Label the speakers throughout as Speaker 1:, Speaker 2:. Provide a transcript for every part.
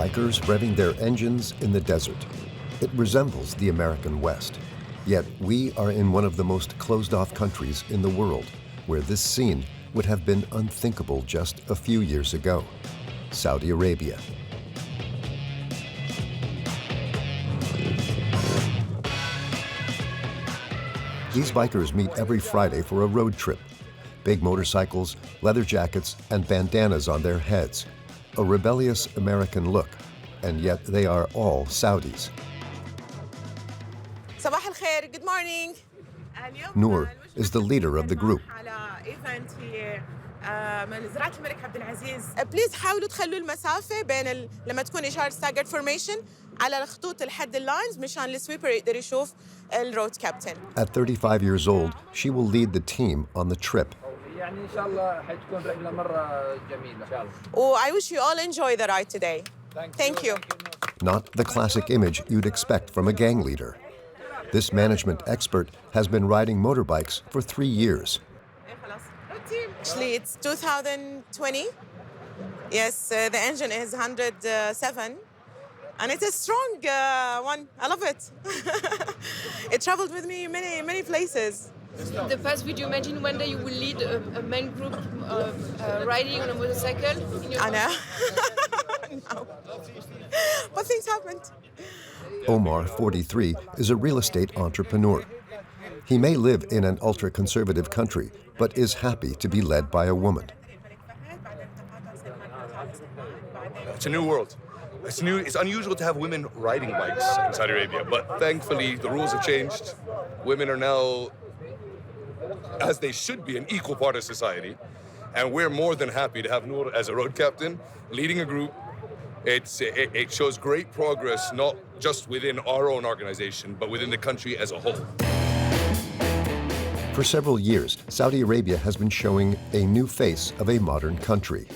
Speaker 1: Bikers revving their engines in the desert. It resembles the American West. Yet we are in one of the most closed-off countries in the world, where this scene would have been unthinkable just a few years ago: Saudi Arabia. These bikers meet every Friday for a road trip. Big motorcycles, leather jackets, and bandanas on their heads. A rebellious American look, and yet they are all Saudis.
Speaker 2: صباح الخير, good morning.
Speaker 1: Noor is the leader of the group.
Speaker 2: Please حاولوا تخلوا المسافة بين لما تكون إشارة staggered formation على الخطوط الحد اللاينز مشان السويبر يقدر يشوف الروad captain.
Speaker 1: At 35 years old, she will lead the team on the trip.
Speaker 3: يعني إن شاء الله حتكون رحلة مرة جميلة إن شاء الله.
Speaker 2: Oh, I wish you all enjoy the ride today. Thank you.
Speaker 1: Not the classic image you'd expect from a gang leader. This management expert has been riding motorbikes for 3 years.
Speaker 2: Actually, it's 2020. Yes, the engine is 107. And it's a strong one. I love it. It traveled with me many places.
Speaker 4: In the past, would you imagine one day you will lead a main group riding on a motorcycle?
Speaker 2: I know. No. But things happened.
Speaker 1: Omar, 43, is a real estate entrepreneur. He may live in an ultra-conservative country, but is happy to be led by a woman.
Speaker 5: It's a new world. It's unusual to have women riding bikes in Saudi Arabia, but thankfully the rules have changed. Women are now, as they should be, an equal part of society, and we're more than happy to have Noor as a road captain, leading a group. It shows great progress, not just within our own organization, but within the country as a whole.
Speaker 1: For several years, Saudi Arabia has been showing a new face of a modern country.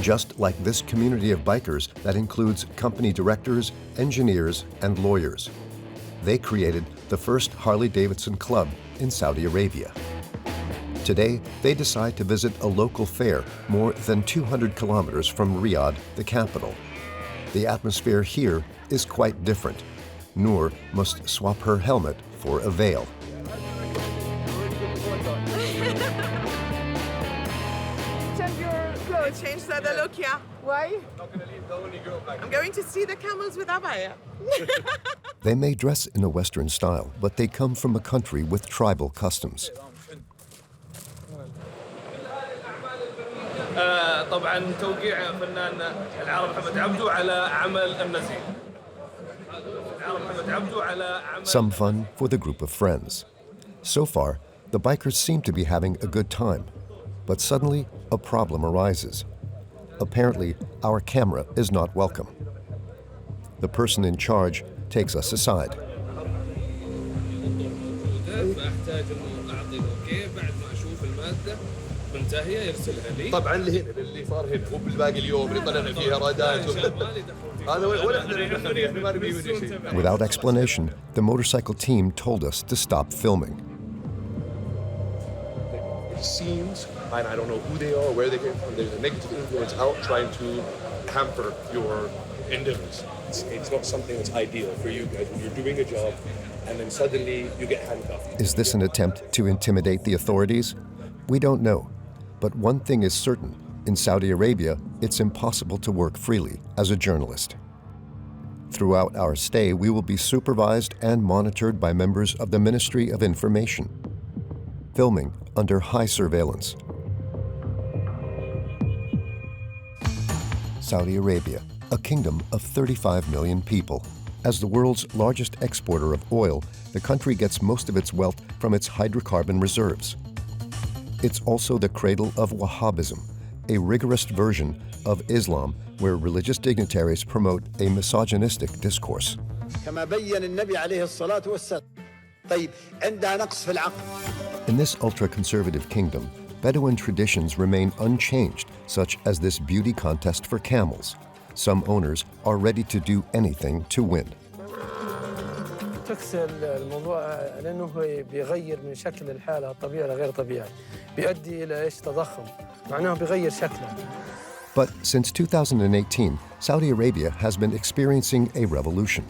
Speaker 1: Just like this community of bikers that includes company directors, engineers, and lawyers. They created the first Harley-Davidson club in Saudi Arabia. Today, they decide to visit a local fair more than 200 kilometers from Riyadh, the capital. The atmosphere here is quite different. Noor must swap her helmet for a veil.
Speaker 2: Change the look, yeah. Why? I'm going to see the camels with abaya.
Speaker 1: They may dress in a Western style, but they come from a country with tribal customs.
Speaker 6: طبعا توقيع فنان العرب محمد عبدو على عمل النزيه.
Speaker 1: Some fun for the group of friends. So far, the bikers seem to be having a good time. But suddenly, a problem arises. Apparently, our camera is not welcome. The person in charge takes us aside. Without explanation, the motorcycle team told us to stop filming.
Speaker 5: It seems, and I don't know who they are, where they came from, there's a negative influence out trying to hamper your endeavors. It's not something that's ideal for you guys when you're doing a job and then suddenly you get handcuffed.
Speaker 1: Is this an attempt to intimidate the authorities? We don't know. But one thing is certain. In Saudi Arabia, it's impossible to work freely as a journalist. Throughout our stay, we will be supervised and monitored by members of the Ministry of Information. Filming under high surveillance. Saudi Arabia, a kingdom of 35 million people. As the world's largest exporter of oil, the country gets most of its wealth from its hydrocarbon reserves. It's also the cradle of Wahhabism, a rigorous version of Islam where religious dignitaries promote a misogynistic discourse. In this ultra-conservative kingdom, Bedouin traditions remain unchanged, such as this beauty contest for camels. Some owners are ready to do anything to win.
Speaker 7: تكسر الموضوع لأنه بيغير من شكل الحالة الطبيعي لغير طبيعي بيؤدي إلى تضخم معناه بيغير شكله
Speaker 1: But since 2018, Saudi Arabia has been experiencing a revolution.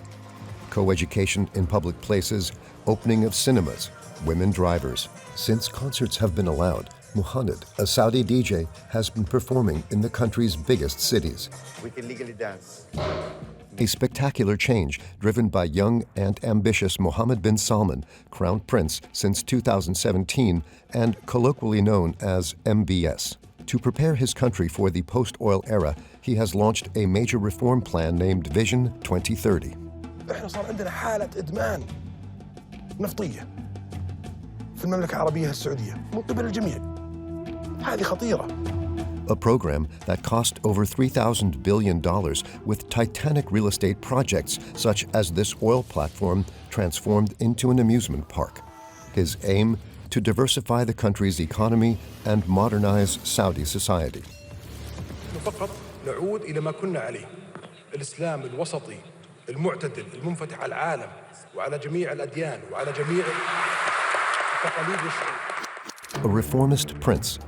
Speaker 1: Co-education in public places, opening of cinemas, women drivers. Since concerts have been allowed, Mohammed, a Saudi DJ, has been performing in the country's biggest cities.
Speaker 8: We can legally dance.
Speaker 1: A spectacular change driven by young and ambitious Mohammed bin Salman, Crown Prince since 2017 and colloquially known as MBS. To prepare his country for the post-oil era, he has launched a major reform plan named Vision 2030.
Speaker 9: احنا صار عندنا حالة إدمان نفطية في المملكة العربية السعودية من قبل الجميع. هذه خطيرة.
Speaker 1: A program that cost over $3,000 billion with titanic real estate projects such as this oil platform transformed into an amusement park. His aim, to diversify the country's economy and modernize Saudi society.
Speaker 9: فقط نعود إلى ما كنا عليه. الإسلام الوسطي المعتدل المنفتح على العالم وعلى جميع الأديان وعلى جميع تقاليد الشعوب.
Speaker 1: A reformist prince.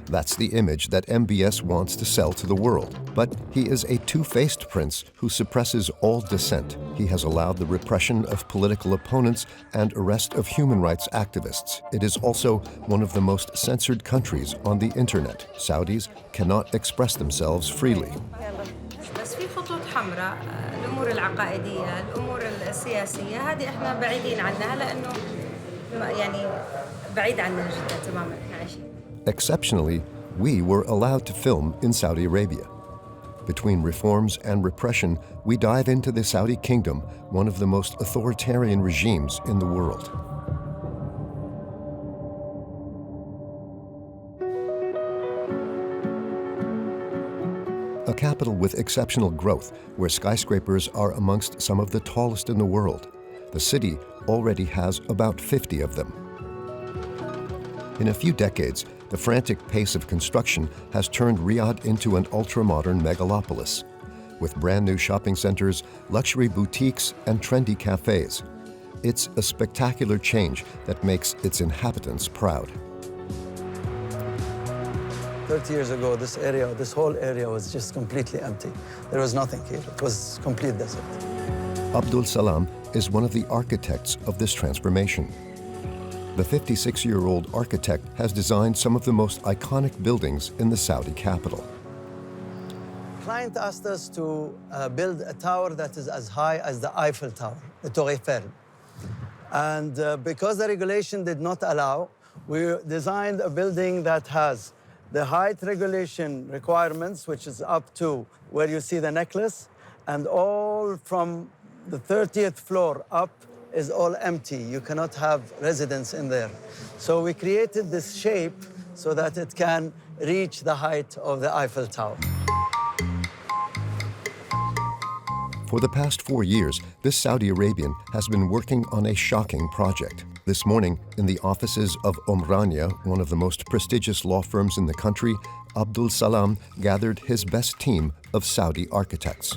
Speaker 1: That's the image that MBS wants to sell to the world. But he is a two-faced prince who suppresses all dissent. He has allowed the repression of political opponents and arrest of human rights activists. It is also one of the most censored countries on the internet. Saudis cannot express themselves freely.
Speaker 10: بس في خطوط حمراء الأمور العقائدية الأمور السياسية هذه إحنا بعيدين عنها لأنه يعني بعيد عننا جدا تماماً إحنا عايشين.
Speaker 1: Exceptionally, we were allowed to film in Saudi Arabia. Between reforms and repression, we dive into the Saudi kingdom, one of the most authoritarian regimes in the world. A capital with exceptional growth, where skyscrapers are amongst some of the tallest in the world. The city already has about 50 of them. In a few decades, the frantic pace of construction has turned Riyadh into an ultra-modern megalopolis, with brand new shopping centers, luxury boutiques, and trendy cafes. It's a spectacular change that makes its inhabitants proud.
Speaker 11: 30 years ago, this whole area was just completely empty. There was nothing here. It was complete desert.
Speaker 1: Abdul Salam is one of the architects of this transformation. The 56-year-old architect has designed some of the most iconic buildings in the Saudi capital.
Speaker 11: The client asked us to build a tower that is as high as the Eiffel Tower, the Tour Eiffel. And because the regulation did not allow, we designed a building that has the height regulation requirements, which is up to where you see the necklace, and all from the 30th floor up is all empty. You cannot have residents in there. So we created this shape so that it can reach the height of the Eiffel Tower.
Speaker 1: For the past 4 years, this Saudi Arabian has been working on a shocking project. This morning, in the offices of Omrania, one of the most prestigious law firms in the country, Abdul Salam gathered his best team of Saudi architects.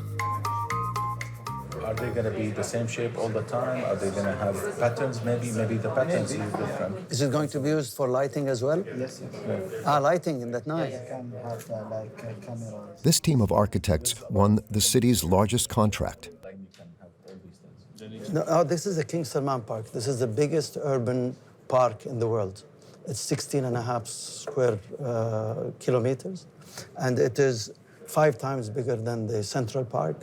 Speaker 12: Are they going to be the same shape all the time? Are they going to have patterns? Maybe the patterns are different.
Speaker 11: Is it going to be used for lighting as well?
Speaker 12: Yes.
Speaker 11: Lighting in that night.
Speaker 12: Cameras.
Speaker 1: This team of architects won the city's largest contract.
Speaker 11: No, this is the King Salman Park. This is the biggest urban park in the world. It's 16.5 square kilometers, and it is 5 times bigger than the Central Park,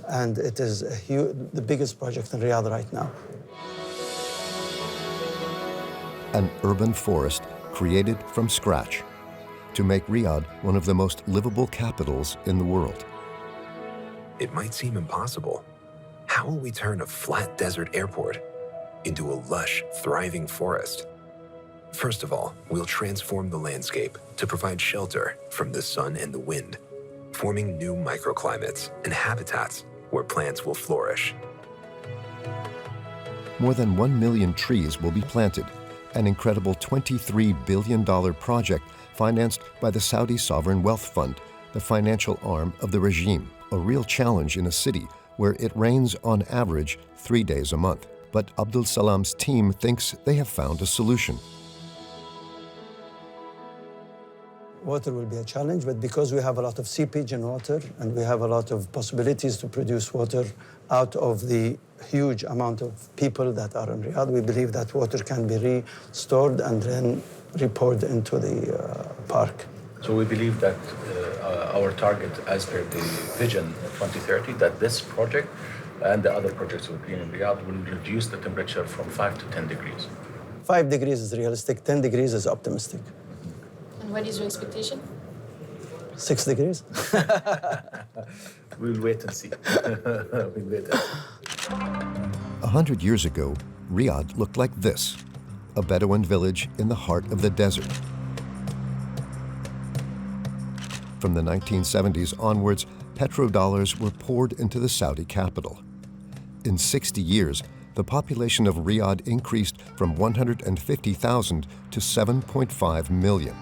Speaker 11: and it is the biggest project in Riyadh right now.
Speaker 1: An urban forest created from scratch to make Riyadh one of the most livable capitals in the world.
Speaker 13: It might seem impossible. How will we turn a flat desert airport into a lush, thriving forest? First of all, we'll transform the landscape to provide shelter from the sun and the wind, forming new microclimates and habitats where plants will flourish.
Speaker 1: More than 1 million trees will be planted, an incredible $23 billion project financed by the Saudi Sovereign Wealth Fund, the financial arm of the regime, a real challenge in a city where it rains on average 3 days a month. But Abdul Salam's team thinks they have found a solution.
Speaker 11: water will be a challenge, but because we have a lot of seepage in water and we have a lot of possibilities to produce water out of the huge amount of people that are in Riyadh, we believe that water can be restored and then repoured into the park.
Speaker 12: So we believe that our target, as per the Vision 2030, that this project and the other projects with Green in Riyadh will reduce the temperature from 5 to 10 degrees.
Speaker 11: 5 degrees is realistic, 10 degrees is optimistic.
Speaker 4: And what is your expectation?
Speaker 11: 6 degrees?
Speaker 12: We'll wait and see. We'll wait and see.
Speaker 1: 100 years ago, Riyadh looked like this, a Bedouin village in the heart of the desert. From the 1970s onwards, petrodollars were poured into the Saudi capital. In 60 years, the population of Riyadh increased from 150,000 to 7.5 million.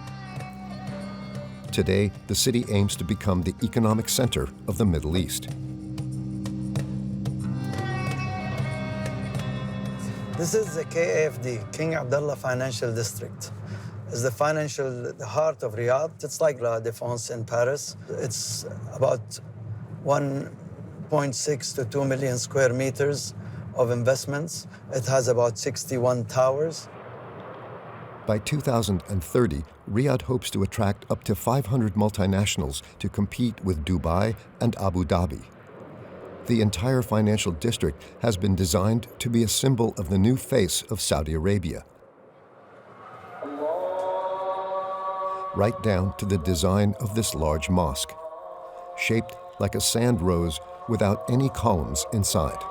Speaker 1: Today, the city aims to become the economic center of the Middle East.
Speaker 11: This is the KAFD, King Abdullah Financial District. It's the heart of Riyadh. It's like La Défense in Paris. It's about 1.6 to 2 million square meters of investments. It has about 61 towers.
Speaker 1: By 2030, Riyadh hopes to attract up to 500 multinationals to compete with Dubai and Abu Dhabi. The entire financial district has been designed to be a symbol of the new face of Saudi Arabia. Right down to the design of this large mosque, shaped like a sand rose without any columns inside.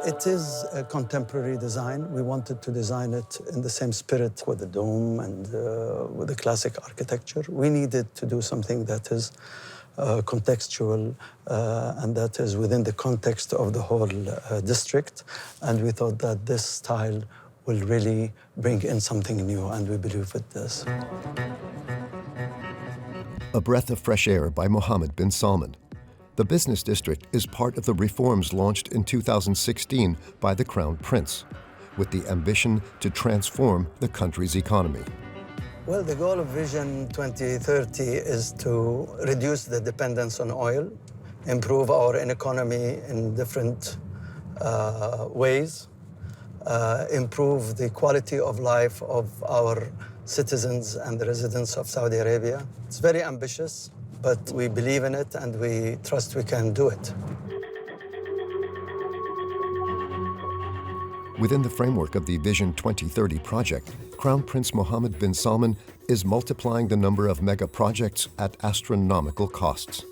Speaker 11: It is a contemporary design. We wanted to design it in the same spirit with the dome and with the classic architecture. We needed to do something that is contextual and that is within the context of the whole district. And we thought that this style will really bring in something new, and we believe it does.
Speaker 1: A breath of fresh air by Mohammed bin Salman. The business district is part of the reforms launched in 2016 by the Crown Prince, with the ambition to transform the country's economy.
Speaker 11: Well, the goal of Vision 2030 is to reduce the dependence on oil, improve our economy in different ways, improve the quality of life of our citizens and the residents of Saudi Arabia. It's very ambitious, but we believe in it and we trust we can do it.
Speaker 1: Within the framework of the Vision 2030 project, Crown Prince Mohammed bin Salman is multiplying the number of mega projects at astronomical costs.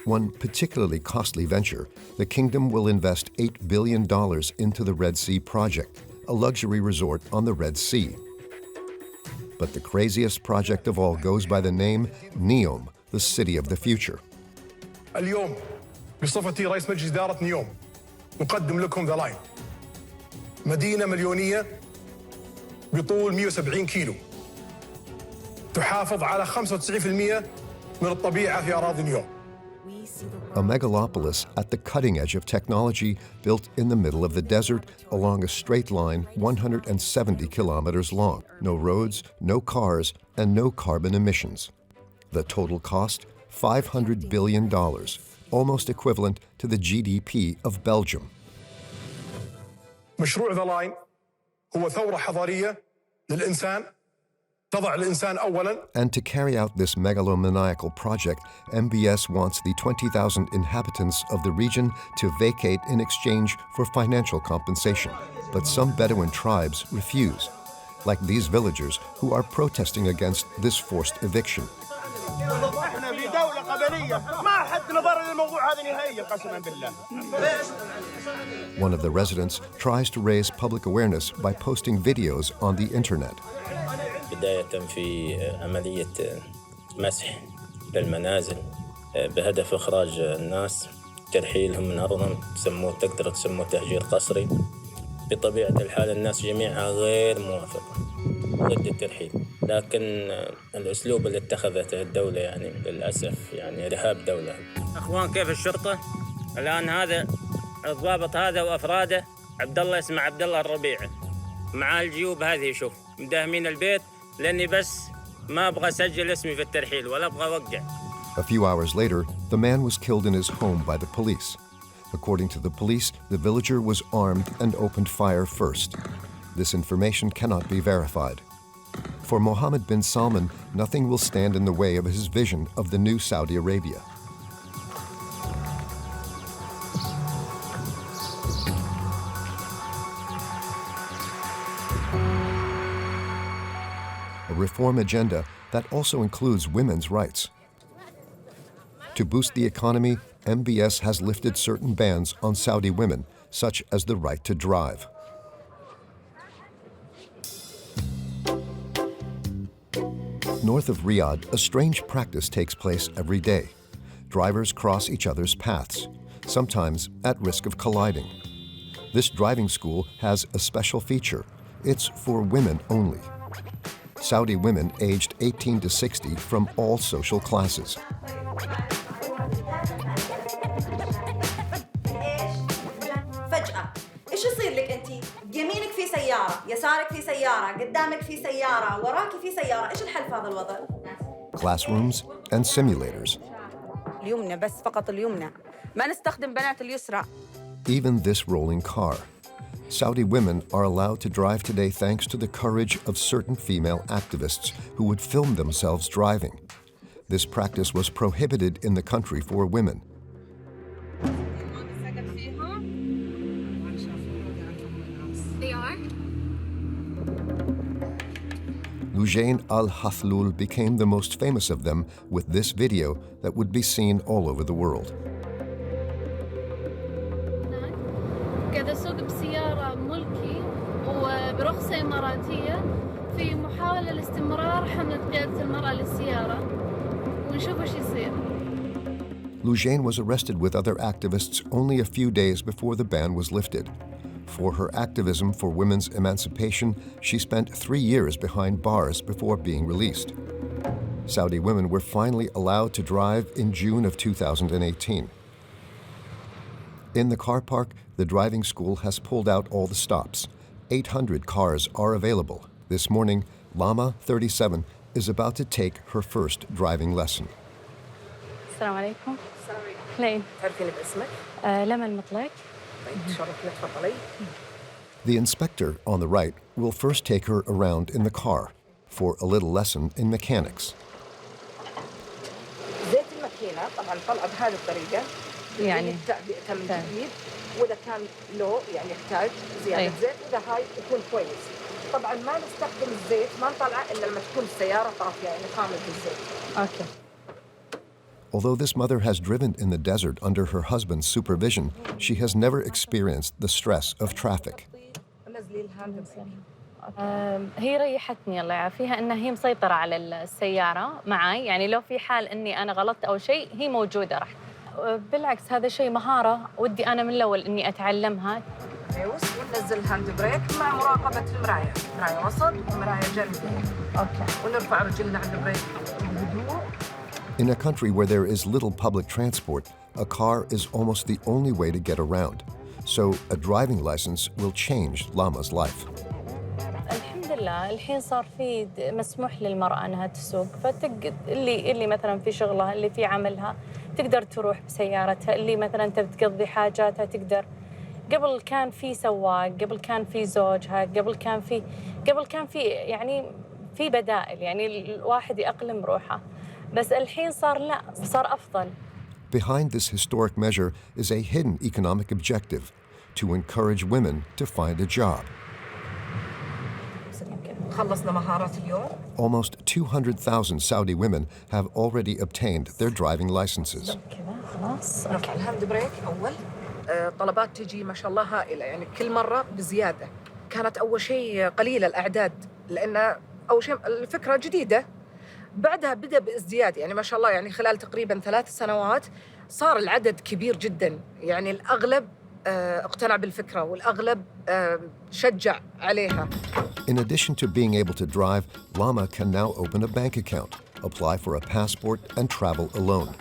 Speaker 1: One particularly costly venture, the kingdom will invest $8 billion into the Red Sea project, a luxury resort on the Red Sea. But the craziest project of all goes by the name Neom, the city of the future.
Speaker 9: اليوم بصفتي رئيس مجلس إدارة نيوم نقدم لكم ذا لاين. مدينة مليونية بطول 170 كيلو تحافظ على 95% من الطبيعة في أراضي نيوم.
Speaker 1: A megalopolis at the cutting edge of technology built in the middle of the desert along a straight line 170 kilometers long. No roads, no cars, and no carbon emissions. The total cost, $500 billion, almost equivalent to the GDP of Belgium.
Speaker 9: مشروع ذا لاين هو ثورة حضارية للإنسان. تضع الإنسان أولاً.
Speaker 1: And to carry out this megalomaniacal project, MBS wants the 20,000 inhabitants of the region to vacate in exchange for financial compensation. But some Bedouin tribes refuse, like these villagers who are protesting against this forced eviction. One of the residents tries to raise public awareness by posting videos on the internet.
Speaker 8: بداية في عملية مسح للمنازل بهدف إخراج الناس ترحيلهم من أرضهم تقدر تسموه تهجير قسري. بطبيعة الحال الناس جميعها غير موافقة ضد الترحيل، لكن الأسلوب اللي اتخذته الدولة يعني للأسف يعني إرهاب دولة. أخوان كيف الشرطة؟ الآن هذا الضابط هذا وأفراده عبد الله اسمه عبد الله الربيعي مع الجيوب هذه شوف مداهمين البيت لأني بس ما أبغى أسجل اسمي في الترحيل ولا أبغى أوقع.
Speaker 1: A few hours later, the man was killed in his home by the police. According to the police, the villager was armed and opened fire first. This information cannot be verified. For Mohammed bin Salman, nothing will stand in the way of his vision of the new Saudi Arabia. A reform agenda that also includes women's rights. To boost the economy, MBS has lifted certain bans on Saudi women, such as the right to drive. North of Riyadh, a strange practice takes place every day. Drivers cross each other's paths, sometimes at risk of colliding. This driving school has a special feature. It's for women only. Saudi women aged 18 to 60 from all social classes.
Speaker 14: ايش يصير لك انت؟ يمينك في سيارة، يسارك في سيارة، قدامك في سيارة، وراك في سيارة، ايش الحل في هذا الوضع؟
Speaker 1: Classrooms and simulators.
Speaker 14: اليمنى بس فقط اليمنى، ما نستخدم بنات اليسرى.
Speaker 1: Even this rolling car. Saudi women are allowed to drive today thanks to the courage of certain female activists who would film themselves driving. This practice was prohibited in the country for women.
Speaker 4: They are?
Speaker 1: Lujain al-Hathlul became the most famous of them with this video that would be seen all over the world.
Speaker 15: قاعدة أسوق بسيارة ملكي وبرخصة إماراتية في محاولة لاستمرار حملة قيادة المرأة للسيارة ونشوف وش يصير.
Speaker 1: Lujain was arrested with other activists only a few days before the ban was lifted. For her activism for women's emancipation, she spent 3 years behind bars before being released. Saudi women were finally allowed to drive in June of 2018. In the car park, the driving school has pulled out all the stops. 800 cars are available. This morning, Lama, 37, is about to take her first driving lesson.
Speaker 16: السلام عليكم. لين.
Speaker 14: تعرفين باسمك؟
Speaker 16: لما المطلق.
Speaker 14: تشرفنا تفضلي.
Speaker 1: The inspector on the right will first take her around in the car for a little lesson in mechanics.
Speaker 14: زيت الماكينة طبعاً طلع بهذه الطريقة.
Speaker 16: يعني
Speaker 14: تعبئتها من جديد وإذا كان لو يعني يحتاج زيادة زيت وإذا هاي يكون كويس. طبعاً ما نستخدم الزيت ما نطلعه إلا لما تكون السيارة طافية يعني خامل الزيت.
Speaker 16: Okay.
Speaker 1: Although this mother has driven in the desert under her husband's supervision, she has never experienced the stress of traffic.
Speaker 16: هي ريحتني الله يعافيها انها هي مسيطرة على السيارة معي، يعني لو في حال اني انا غلطت او شيء هي موجودة راح. بالعكس هذا شيء مهارة ودي انا من الاول اني اتعلمها.
Speaker 14: وننزل الهاند بريك مع مراقبة المراية، مراية وسط ومراية جانبية. اوكي. ونرفع رجلنا عند البريك بهدوء.
Speaker 1: In a country where there is little public transport, a car is almost the only way to get around. So a driving license will change Lama's life.
Speaker 16: الحمد لله الحين صار في مسموح للمرأة أنها تسوق، اللي مثلا في شغلها اللي في عملها تقدر تروح بسيارتها، اللي مثلا تبي تقضي حاجاتها تقدر. قبل كان في سواق، قبل كان في زوجها، قبل كان في يعني في بدائل، يعني الواحد يأقلم روحه. بس الحين صار أفضل.
Speaker 1: Behind this historic measure is a hidden economic objective: to encourage women to find a job.
Speaker 14: خلصنا مهارات اليوم.
Speaker 1: Almost 200,000 Saudi women have already obtained their driving licenses.
Speaker 14: خلاص. نرفع الهاند بريك أول. طلبات تجي ما شاء الله هائلة، يعني كل مرة بزيادة. كانت أول شيء قليلة الأعداد، لأن أول شيء الفكرة جديدة. بعدها بدأ بازدياد، يعني ما شاء الله يعني خلال تقريباً 3 سنوات صار العدد كبير جداً، يعني الأغلب اقتنع بالفكرة والأغلب شجع عليها.
Speaker 1: In addition to being able to drive, Lama can now open a bank account, apply for a passport, and travel alone.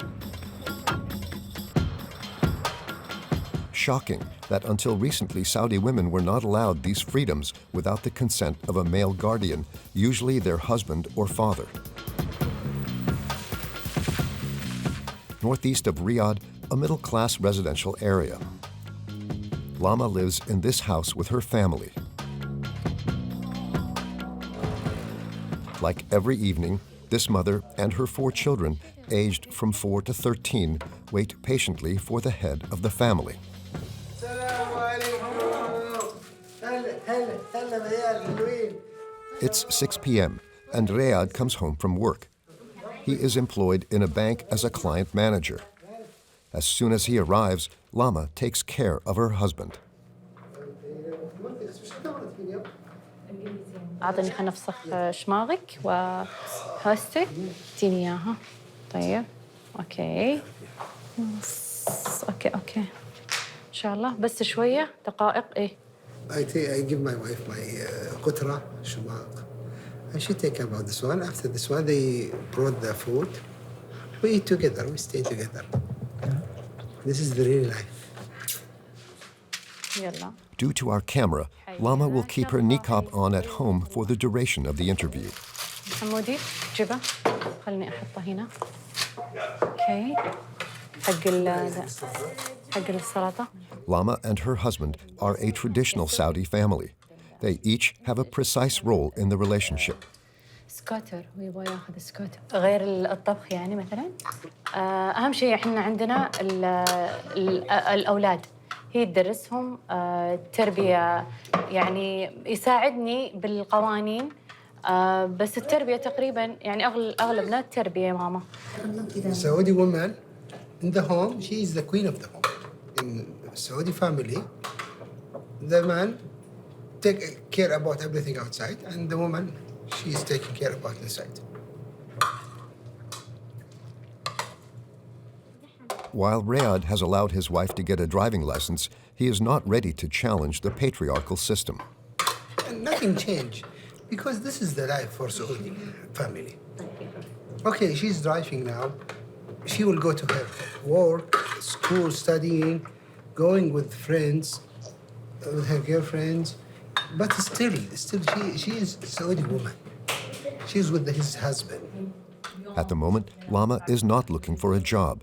Speaker 1: shocking that until recently Saudi women were not allowed these freedoms without the consent of a male guardian, usually their husband or father. Northeast of Riyadh, a middle-class residential area. Lama lives in this house with her family. Like every evening, this mother and her 4 children, aged from 4 to 13, wait patiently for the head of the family. It's 6 p.m. and Riyadh comes home from work. He is employed in a bank as a client manager. As soon as he arrives, Lama takes care of her husband.
Speaker 16: أعطني خلينا نفسخ شماغك وهستك اديني إياها. طيب أوكي أوكي إن شاء الله بس شوية دقائق إيه.
Speaker 7: I give my wife my قطرة شماغ. And she take care about this one. After this one, they brought the food. We eat together. We stay together. This is the real life.
Speaker 16: يلا.
Speaker 1: Due to our camera, Lama will keep her niqab on at home for the duration of the interview.
Speaker 16: حمودي جبه خليني أحطه هنا. أوكي. حق السلطة.
Speaker 1: Lama and her husband are a traditional Saudi family. They each have a precise role in the relationship.
Speaker 16: سكوتر ويبغى ياخذ سكوتر غير الطبخ يعني مثلا. أهم شيء إحنا عندنا الأولاد. هي تدرسهم التربية يعني يساعدني بالقوانين بس التربية تقريبا يعني أغلبنا التربية ماما.
Speaker 7: Saudi woman in the home, she is the queen of the home. In Saudi family, the man take care about everything outside, and the woman, she is taking care about inside.
Speaker 1: While Riyadh has allowed his wife to get a driving license, he is not ready to challenge the patriarchal system.
Speaker 7: And nothing changed, because this is the life for Saudi family. Okay, she's driving now. She will go to her work, school, studying, going with friends, with her girlfriends. But still she is a Saudi woman. She's with his husband.
Speaker 1: At the moment, Lama is not looking for a job.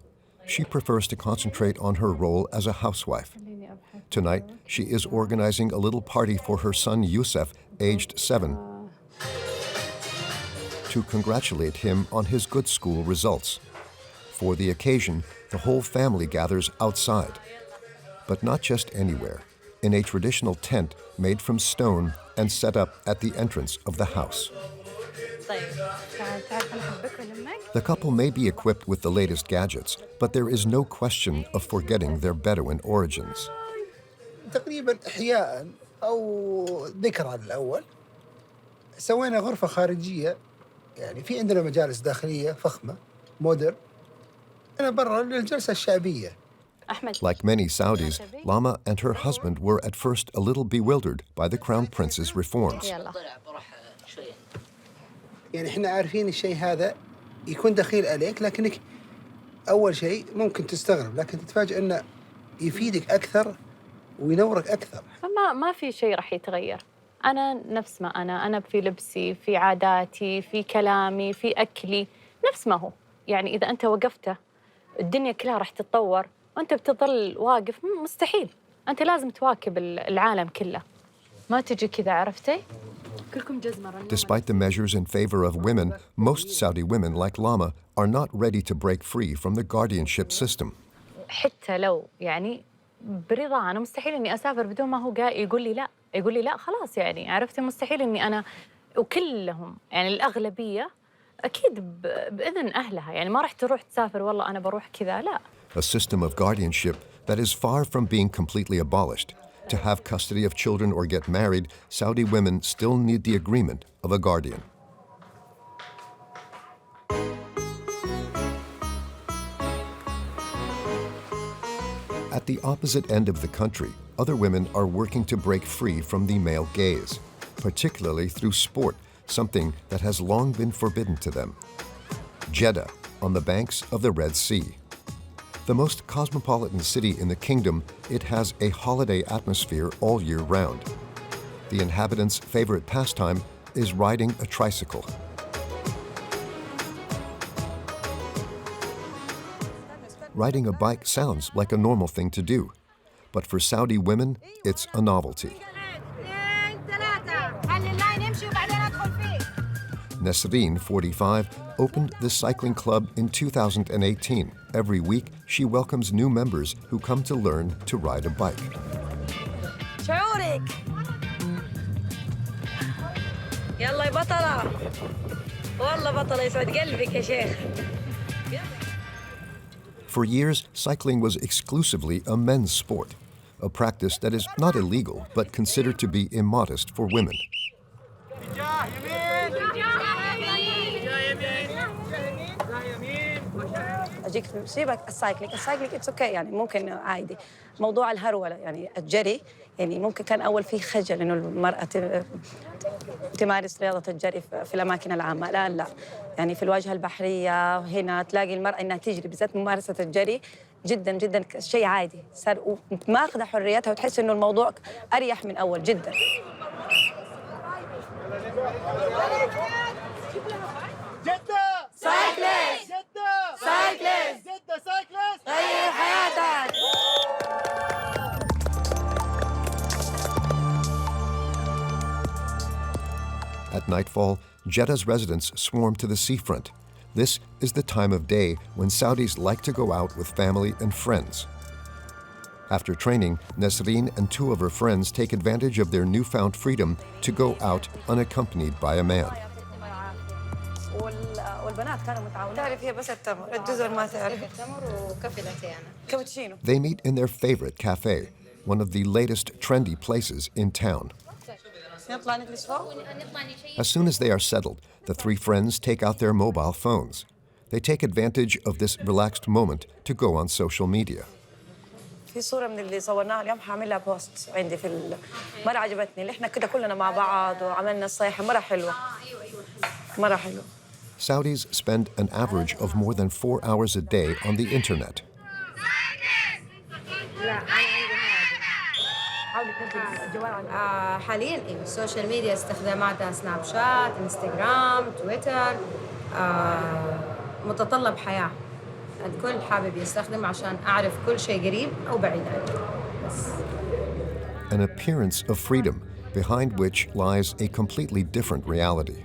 Speaker 1: She prefers to concentrate on her role as a housewife. Tonight, she is organizing a little party for her son Youssef, aged 7, to congratulate him on his good school results. For the occasion, the whole family gathers outside, but not just anywhere, in a traditional tent made from stone and set up at the entrance of the house. The couple may be equipped with the latest gadgets, but there is no question of forgetting their Bedouin origins.
Speaker 7: تقريبا إحياء أو ذكرى الأول سوينا غرفة خارجية يعني في عندنا مجالس داخلية فخمة مودرن أنا برا للجلسة الشعبية.
Speaker 1: Like many Saudis, Lama and her husband were at first a little bewildered by the Crown Prince's reforms.
Speaker 7: يعني إحنا عارفين الشيء هذا يكون دخيل عليك لكنك أول شيء ممكن تستغرب لكن تتفاجأ إنه يفيدك أكثر وينورك أكثر.
Speaker 16: ما في شيء راح يتغير. أنا نفس ما أنا في لبسي، في عاداتي، في كلامي، في أكلي، نفس ما هو. يعني إذا أنت وقفته الدنيا كلها راح تتطور وأنت بتظل واقف مستحيل. أنت لازم تواكب العالم كله. ما تجي كذا عرفتي؟ كلكم جزمة.
Speaker 1: Despite the measures in favor of women, most Saudi women like Lama are not ready to break free from the guardianship system.
Speaker 16: حتى لو يعني برضا أنا مستحيل إني أسافر بدون ما هو يقول لي لا خلاص يعني عرفتي مستحيل إني أنا وكلهم يعني الأغلبية أكيد بإذن أهلها يعني ما راح تروح تسافر والله أنا بروح كذا لا.
Speaker 1: A system of guardianship that is far from being completely abolished. To have custody of children or get married, Saudi women still need the agreement of a guardian. At the opposite end of the country, other women are working to break free from the male gaze, particularly through sport, something that has long been forbidden to them. Jeddah, on the banks of the Red Sea. The most cosmopolitan city in the kingdom, it has a holiday atmosphere all year round. The inhabitants' favorite pastime is riding a tricycle. Riding a bike sounds like a normal thing to do, but for Saudi women, it's a novelty. Nasreen, 45, opened this cycling club in 2018. Every week, she welcomes new members who come to learn to ride a bike.
Speaker 10: شعورك يلا يا بطلة والله بطلة يسعد قلبك يا شيخ.
Speaker 1: For years, cycling was exclusively a men's sport, a practice that is not illegal but considered to be immodest for women.
Speaker 17: اجيك سيبك السايكلينج اتس اوكي يعني ممكن عادي. موضوع الهروله يعني الجري يعني ممكن كان اول فيه خجل انه المراه تمارس رياضه الجري في الاماكن العامه. الان لا، يعني في الواجهه البحريه هنا تلاقي المراه انها تجري، بالذات ممارسه الجري جدا جدا شيء عادي، صار ماخذه حريتها وتحس انه الموضوع اريح من اول جدا.
Speaker 18: جدة سايكليست، جدة سايكليست، جدة سايكليست، غير حياتك.
Speaker 1: At nightfall, Jeddah's residents swarm to the seafront. This is the time of day when Saudis like to go out with family and friends. After training, Nasreen and two of her friends take advantage of their newfound freedom to go out unaccompanied by a man. They meet in their favorite cafe, one of the latest trendy places in town. As soon as they are settled, the three friends take out their mobile phones. They take advantage of this relaxed moment to go on social media.
Speaker 17: في صورة من اللي صورناها اليوم حاعملها بوست عندي مرة عجبتني، اللي احنا كده كلنا مع بعض وعملنا الصيحة مرة حلوة. مرة حلوة.
Speaker 1: Saudis spend an average of more than 4 hours a day on the internet.
Speaker 10: حاليا السوشيال ميديا استخداماتها سناب شات، انستغرام، تويتر، متطلب حياة. الكل حابب يستخدم عشان أعرف كل شيء قريب أو بعيد عنه.
Speaker 1: An appearance of freedom behind which lies a completely different reality.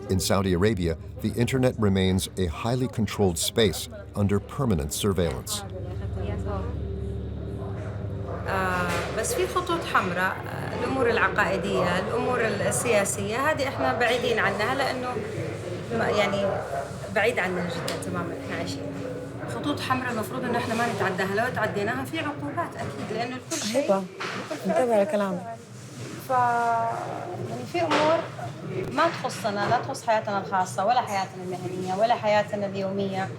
Speaker 1: In Saudi Arabia, the internet remains a highly controlled space under permanent surveillance.
Speaker 10: بس في خطوط حمراء، الأمور العقائدية، الأمور السياسية، هذه إحنا بعيدين عنها لأنه يعني بعيد عننا جدا تماما إحنا عايشين. خطوط حمراء المفروض إنه إحنا ما نتعداها، لو تعديناها في عقوبات أكيد لأنه الكل شيء.
Speaker 17: انتبه لكلامك.
Speaker 10: يعني في أمور ما تخصنا، لا تخص حياتنا الخاصة ولا حياتنا المهنية ولا حياتنا اليومية،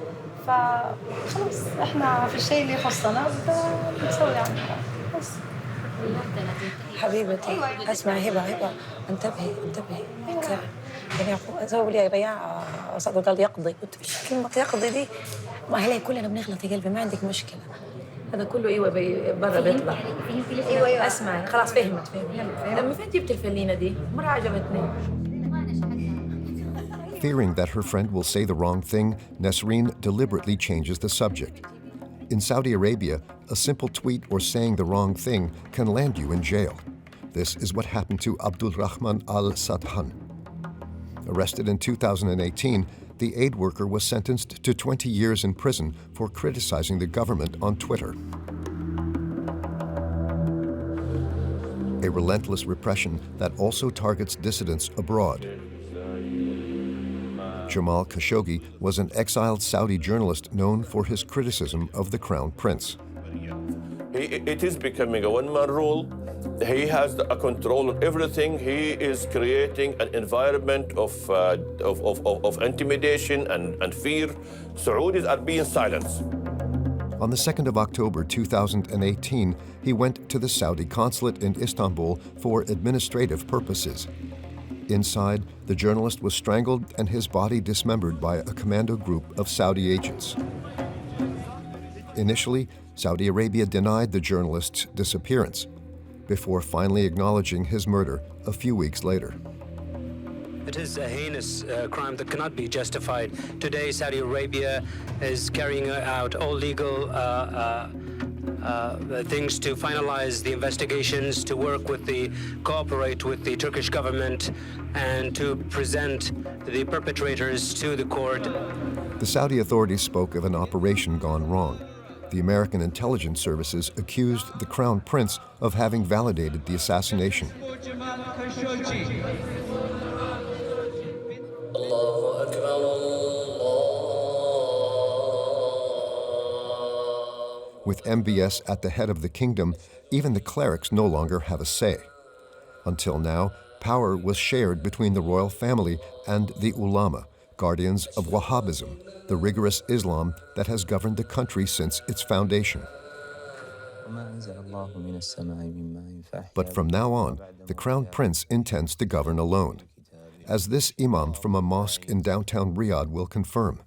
Speaker 10: فخلاص إحنا في الشيء اللي يخصنا بنسوي عنه بس.
Speaker 17: حبيبتي اسمعي هبة انتبهي يعني اسوي لي بياع قال يقضي، قلت ايش كلمة يقضي دي؟ ما هي كلنا بنغلط يا قلبي، ما عندك مشكلة. هذا كله ايوه برا بيطلع. ايوه اسمعي خلاص فهمت لما فين جبت الفلينة دي؟ مرة عجبتني.
Speaker 1: Fearing that her friend will say the wrong thing, Nasreen deliberately changes the subject. In Saudi Arabia, a simple tweet or saying the wrong thing can land you in jail. This is what happened to Abdulrahman al-Sadhan. Arrested in 2018, the aid worker was sentenced to 20 years in prison for criticizing the government on Twitter. A relentless repression that also targets dissidents abroad. Jamal Khashoggi was an exiled Saudi journalist known for his criticism of the Crown Prince.
Speaker 19: It is becoming a one-man rule. He has a control of everything. He is creating an environment of intimidation and fear. Saudis are being silenced.
Speaker 1: On the 2nd of October 2018, he went to the Saudi consulate in Istanbul for administrative purposes. Inside, the journalist was strangled and his body dismembered by a commando group of Saudi agents. Initially, Saudi Arabia denied the journalist's disappearance, before finally acknowledging his murder a few weeks later.
Speaker 20: It is a heinous crime that cannot be justified. Today, Saudi Arabia is carrying out all legal things to finalize the investigations, to cooperate with the Turkish government, and to present the perpetrators to the court.
Speaker 1: The Saudi authorities spoke of an operation gone wrong. The American intelligence services accused the Crown Prince of having validated the assassination. With MBS at the head of the kingdom, even the clerics no longer have a say. Until now, power was shared between the royal family and the ulama, guardians of Wahhabism, the rigorous Islam that has governed the country since its foundation. But from now on, the Crown Prince intends to govern alone. As this imam from a mosque in downtown Riyadh will confirm,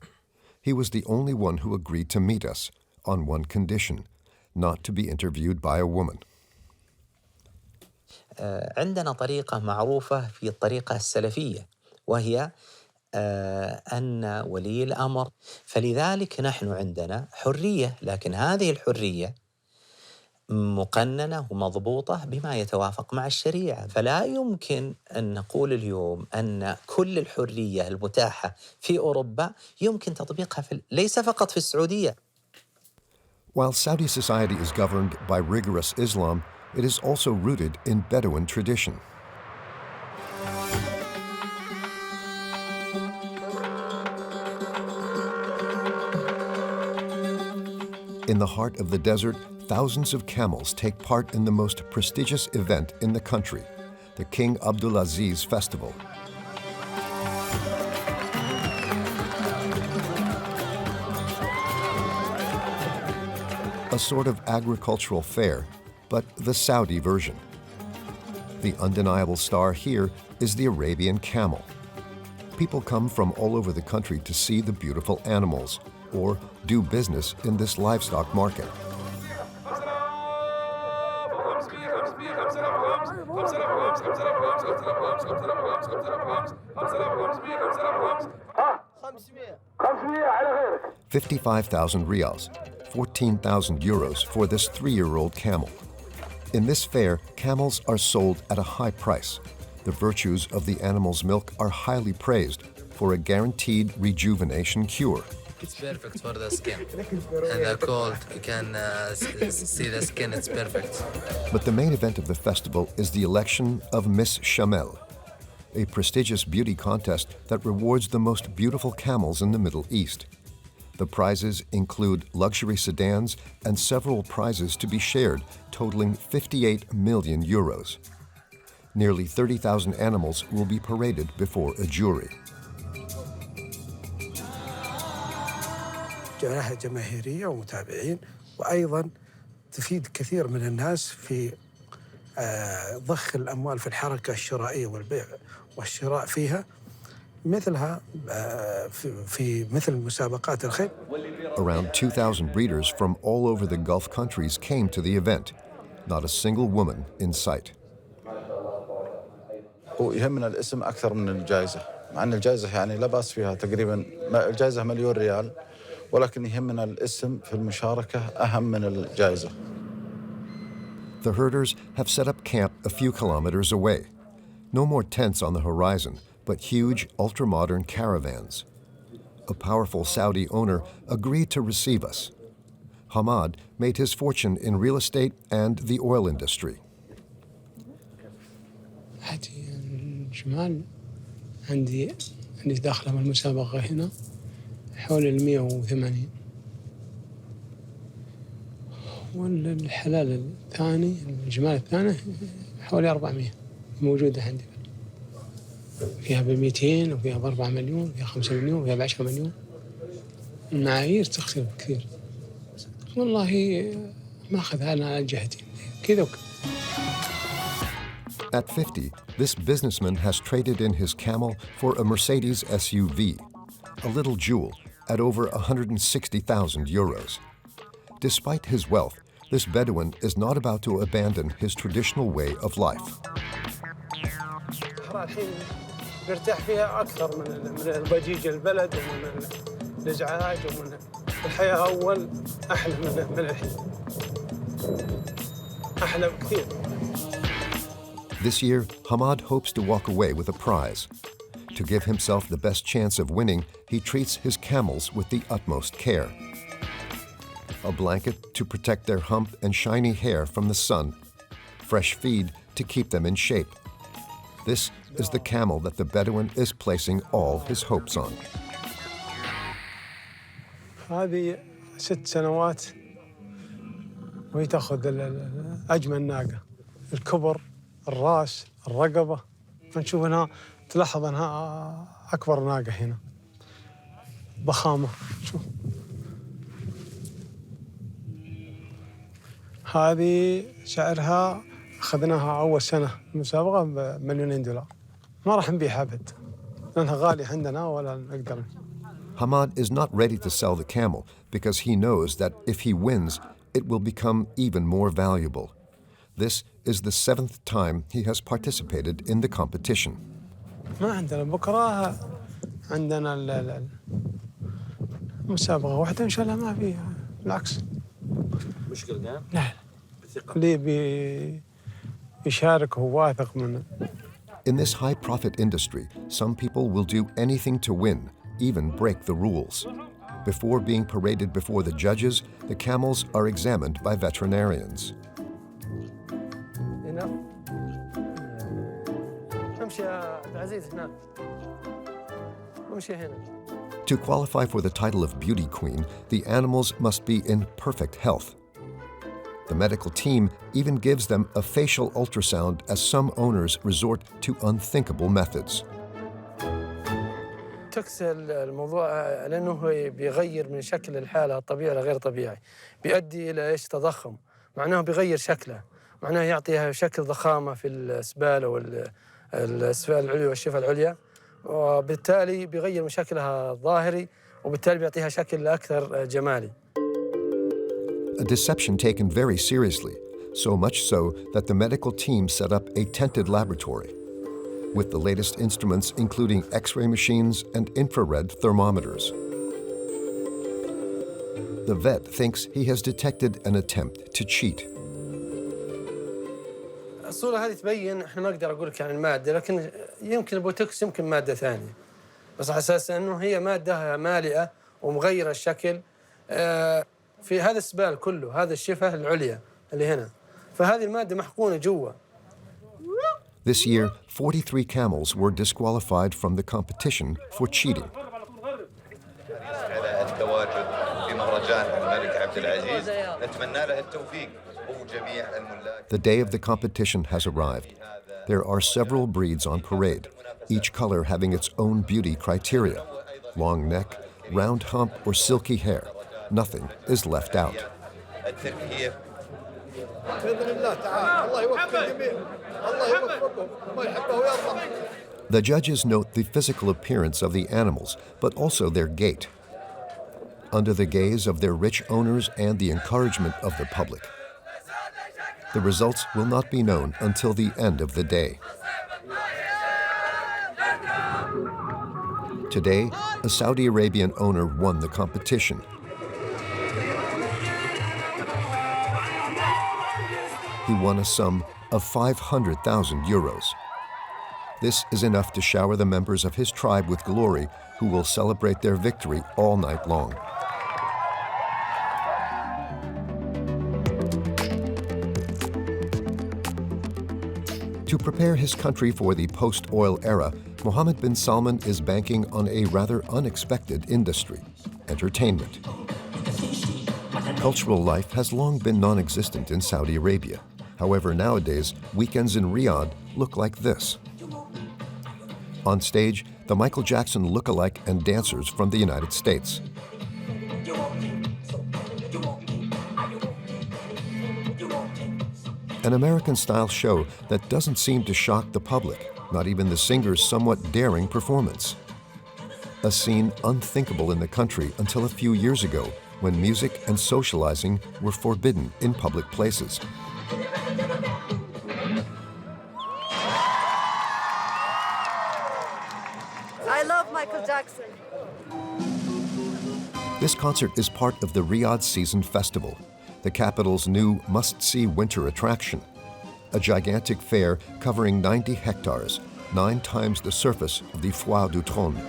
Speaker 1: he was the only one who agreed to meet us on one condition, not to be interviewed by a woman.
Speaker 21: عندنا طريقة معروفة في الطريقة السلفية وهي أن ولي الأمر فلذلك نحن عندنا حرية لكن هذه الحرية مقننة ومضبوطة بما يتوافق مع الشريعة فلا يمكن أن نقول اليوم أن كل الحرية المتاحة في أوروبا يمكن تطبيقها ليس فقط في السعودية.
Speaker 1: While Saudi society is governed by rigorous Islam, it is also rooted in Bedouin tradition. In the heart of the desert, thousands of camels take part in the most prestigious event in the country, the King Abdulaziz Festival. A sort of agricultural fair, but the Saudi version. The undeniable star here is the Arabian camel. People come from all over the country to see the beautiful animals or do business in this livestock market. $55,000 riyals, 14,000 euros for this 3-year-old camel. In this fair, camels are sold at a high price. The virtues of the animal's milk are highly praised for a guaranteed rejuvenation cure.
Speaker 22: It's perfect for the skin. And the cold, you can see the skin, it's perfect.
Speaker 1: But the main event of the festival is the election of Miss Camel, a prestigious beauty contest that rewards the most beautiful camels in the Middle East. The prizes include luxury sedans and several prizes to be shared, totaling 58 million euros. Nearly 30,000 animals will be paraded before a jury.
Speaker 7: جناح جماهيرية ومتابعين وأيضا تفيد كثير من الناس في ضخ الأموال في الحركة الشرائية والبيع والشراء فيها مثلها في مثل مسابقات الخيل.
Speaker 1: Around 2,000 breeders from all over the Gulf countries came to the event. Not a single woman in sight.
Speaker 23: ويهمنا الاسم أكثر من الجائزة، مع أن الجائزة يعني لا بأس فيها تقريبا الجائزة $1,000,000 ريال، ولكن يهمنا الاسم في المشاركة أهم من الجائزة.
Speaker 1: The herders have set up camp a few kilometers away. No more tents on the horizon, but huge, ultra-modern caravans. A powerful Saudi owner agreed to receive us. Mohammed made his fortune in real estate and the oil industry.
Speaker 24: عندي داخله من المسابقة هنا حول 180 والحلال الثاني الجمال الثاني حوالي 400 موجودة عندي فيها ب200 وفيها ب4 مليون وفيها 5 مليون وفيها ب10 مليون المعايير تختلف كثير والله ما أخذها أنا على جهتي كذا وكذا.
Speaker 1: At 50, this businessman has traded in his camel for a Mercedes SUV, a little jewel, at over 160,000 euros. Despite his wealth, this Bedouin is not about to abandon his traditional way of life.
Speaker 24: الحين نرتاح فيها أكثر من ضجيج البلد ومن الإزعاج ومن الحياة أول أحلى من الحين أحلى بكثير.
Speaker 1: This year, Hamad hopes to walk away with a prize. To give himself the best chance of winning, he treats his camels with the utmost care. A blanket to protect their hump and shiny hair from the sun, fresh feed to keep them in shape. This is the camel that the Bedouin is placing all his hopes on.
Speaker 24: هذه 6 سنوات وهي تأخذ أجمل ناقة، الكبر، الراس، الرقبة، فنشوف أنها تلاحظ أنها أكبر ناقة هنا، ضخامة، شوف. هذه سعرها أخذناها أول سنة مسابقة ب$2,000,000. ما راح نبيعها أبد لأنها غالية عندنا ولا نقدر.
Speaker 1: Hamad is not ready to sell the camel because he knows that if he wins, it will become even more valuable. This is the 7th time he has participated in the competition.
Speaker 24: ما عندنا بكرة عندنا المسابقة واحدة إن شاء الله ما فيها بالعكس.
Speaker 2: مشكلة
Speaker 24: لا اللي بيشارك هو واثق منه.
Speaker 1: In this high-profit industry, some people will do anything to win, even break the rules. Before being paraded before the judges, the camels are examined by veterinarians. To qualify for the title of beauty queen, the animals must be in perfect health. The medical team even gives them a facial ultrasound as some owners resort to unthinkable methods.
Speaker 24: تكسر الموضوع لأنه بيغير من شكل الحالة الطبيعي لغير طبيعي، بيؤدي إلى إيش تضخم، معناه بيغير شكله، معناه يعطيها شكل ضخامة في الأسبال أو الأسفل العليا والشفة العليا، وبالتالي بيغير من شكلها الظاهري وبالتالي بيعطيها شكل أكثر جمالي.
Speaker 1: A deception taken very seriously, so much so that the medical team set up a tented laboratory with the latest instruments including X-ray machines and infrared thermometers. The vet thinks he has detected an attempt to cheat.
Speaker 24: الصورة هذه تبين احنا ما اقدر اقول لك عن المادة لكن يمكن البوتوكس يمكن مادة ثانية بس على اساس انه هي مادة مالئة ومغيرة الشكل في هذا السبال كله هذا الشفة العليا اللي هنا فهذه المادة محقونة جوا.
Speaker 1: This year, 43 camels were disqualified from the competition for cheating. The day of the competition has arrived. There are several breeds on parade, each color having its own beauty criteria. Long neck, round hump, or silky hair. Nothing is left out. The judges note the physical appearance of the animals, but also their gait. Under the gaze of their rich owners and the encouragement of the public. The results will not be known until the end of the day. Today, a Saudi Arabian owner won the competition. He won a sum of 500,000 euros. This is enough to shower the members of his tribe with glory, who will celebrate their victory all night long. To prepare his country for the post-oil era, Mohammed bin Salman is banking on a rather unexpected industry: entertainment. Cultural life has long been non-existent in Saudi Arabia. However, nowadays, weekends in Riyadh look like this. On stage, the Michael Jackson look-alike and dancers from the United States. An American-style show that doesn't seem to shock the public, not even the singer's somewhat daring performance. A scene unthinkable in the country until a few years ago, when music and socializing were forbidden in public places.
Speaker 3: I love Michael Jackson.
Speaker 1: This concert is part of the Riyadh Season Festival, the capital's new must-see winter attraction. A gigantic fair covering 90 hectares, 9 times the surface of the Foire du Trône.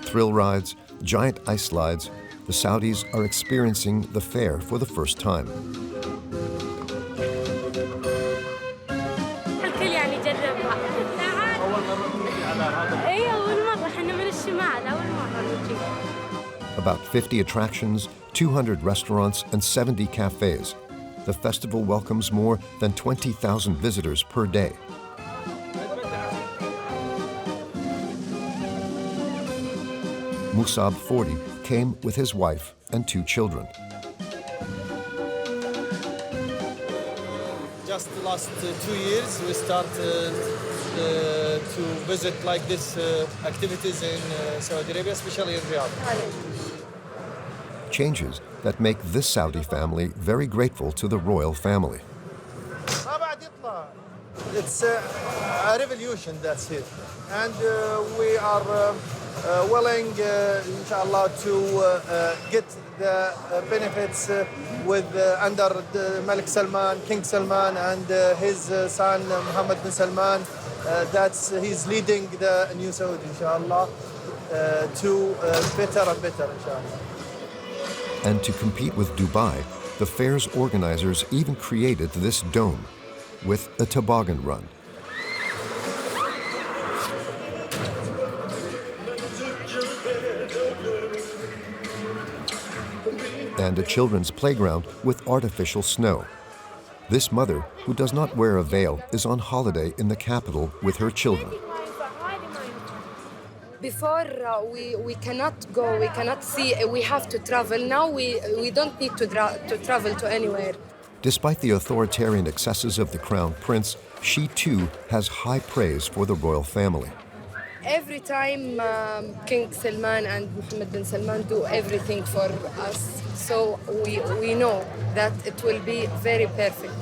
Speaker 1: Thrill rides, giant ice slides, the Saudis are experiencing the fair for the first time. About 50 attractions, 200 restaurants, and 70 cafes. The festival welcomes more than 20,000 visitors per day. Musab, 40, came with his wife and 2 children.
Speaker 5: Just the last 2 years, we started to visit like this activities in Saudi Arabia, especially in Riyadh.
Speaker 1: Changes that make this Saudi family very grateful to the royal family.
Speaker 5: It's a revolution that's here. And we are willing, inshallah, to get the benefits with under Malik Salman, King Salman, and his son Mohammed bin Salman. He's leading the new Saudi, inshallah, to better and better, inshallah.
Speaker 1: And to compete with Dubai, the fair's organizers even created this dome with a toboggan run. And a children's playground with artificial snow. This mother, who does not wear a veil, is on holiday in the capital with her children.
Speaker 4: Before we cannot go, we cannot see, we have to travel. Now we don't need to travel to anywhere.
Speaker 1: Despite the authoritarian excesses of the crown prince, she too has high praise for the royal family.
Speaker 4: Every time King Salman and Mohammed bin Salman do everything for us, so we know that it will be very perfect.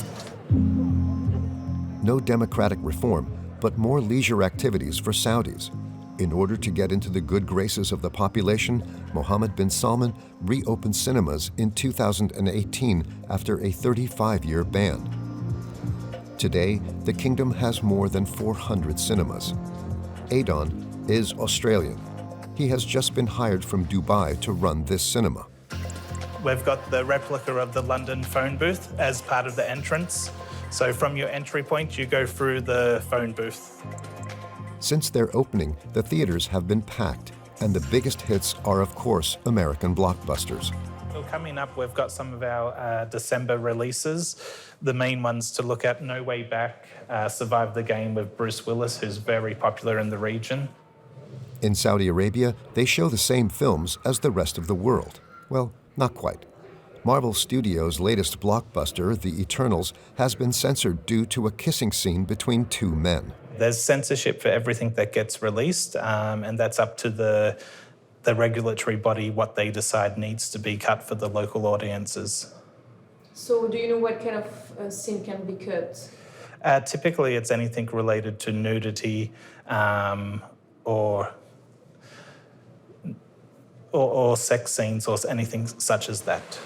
Speaker 1: No democratic reform, but more leisure activities for Saudis. In order to get into the good graces of the population, Mohammed bin Salman reopened cinemas in 2018 after a 35-year ban. Today, the kingdom has more than 400 cinemas. Adon is Australian. He has just been hired from Dubai to run this cinema.
Speaker 6: We've got the replica of the London phone booth as part of the entrance. So from your entry point, you go through the phone booth.
Speaker 1: Since their opening, the theaters have been packed, and the biggest hits are, of course, American blockbusters.
Speaker 6: So coming up, we've got some of our December releases. The main ones to look at: No Way Back, Survive the Game with Bruce Willis, who's very popular in the region.
Speaker 1: In Saudi Arabia, they show the same films as the rest of the world. Well, not quite. Marvel Studios' latest blockbuster, The Eternals, has been censored due to a kissing scene between 2 men.
Speaker 6: There's censorship for everything that gets released, and that's up to the regulatory body what they decide needs to be cut for the local audiences.
Speaker 4: So do you know what kind of scene can be cut?
Speaker 6: Typically, it's anything related to nudity or sex scenes or anything such as that.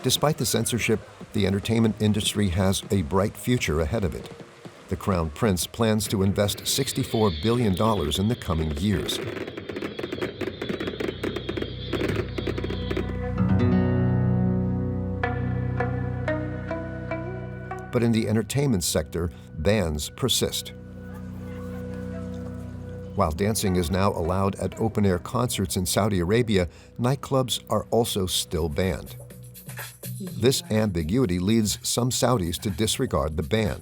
Speaker 1: Despite the censorship, the entertainment industry has a bright future ahead of it. The Crown Prince plans to invest $64 billion in the coming years. But in the entertainment sector, bans persist. While dancing is now allowed at open-air concerts in Saudi Arabia, nightclubs are also still banned. This ambiguity leads some Saudis to disregard the ban.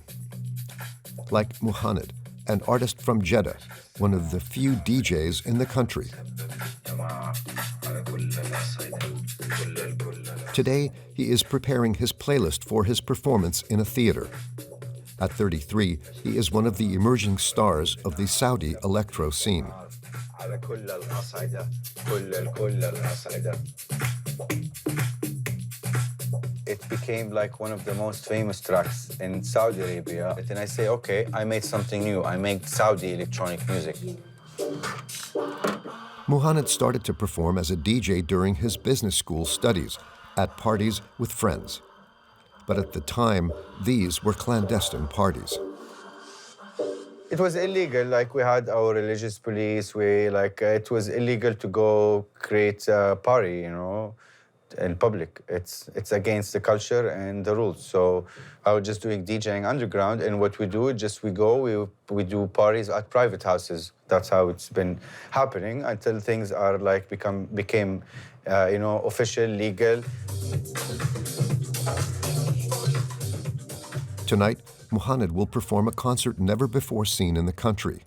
Speaker 1: Like Mohammed, an artist from Jeddah, one of the few DJs in the country. Today, he is preparing his playlist for his performance in a theater. At 33, he is one of the emerging stars of the Saudi electro scene.
Speaker 9: It became like one of the most famous tracks in Saudi Arabia. And I say, okay, I made something new. I made Saudi electronic music.
Speaker 1: Mohammed started to perform as a DJ during his business school studies, at parties with friends. But at the time, these were clandestine parties.
Speaker 9: It was illegal, like we had our religious police, it was illegal to go create a party, you know, in public. It's against the culture and the rules. So I was just doing DJing underground, and what we do, we do parties at private houses. That's how it's been happening until things are like became official, legal.
Speaker 1: Tonight, Mohammed will perform a concert never before seen in the country.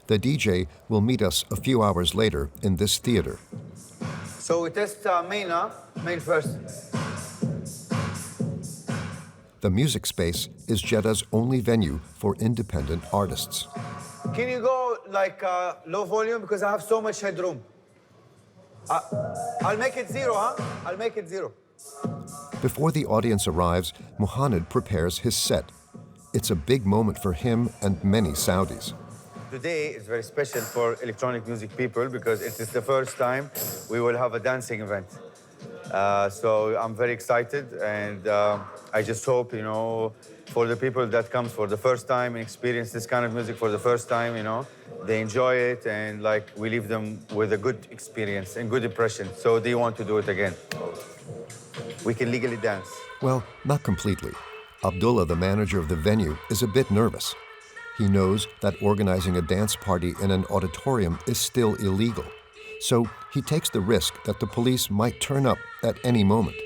Speaker 1: The DJ will meet us a few hours later in this theater.
Speaker 9: So we test main first.
Speaker 1: The music space is Jeddah's only venue for independent artists.
Speaker 9: Can you go low volume, because I have so much headroom? I'll make it 0, huh? I'll make it 0.
Speaker 1: Before the audience arrives, Mohammed prepares his set. It's a big moment for him and many Saudis.
Speaker 9: Today is very special for electronic music people because it is the first time we will have a dancing event. So I'm very excited, and I just hope, for the people that come for the first time and experience this kind of music for the first time, they enjoy it, and we leave them with a good experience and good impression, so they want to do it again. We can legally dance.
Speaker 1: Well, not completely. Abdullah, the manager of the venue, is a bit nervous. He knows that organizing a dance party in an auditorium is still illegal. So he takes the risk that the police might turn up at any moment.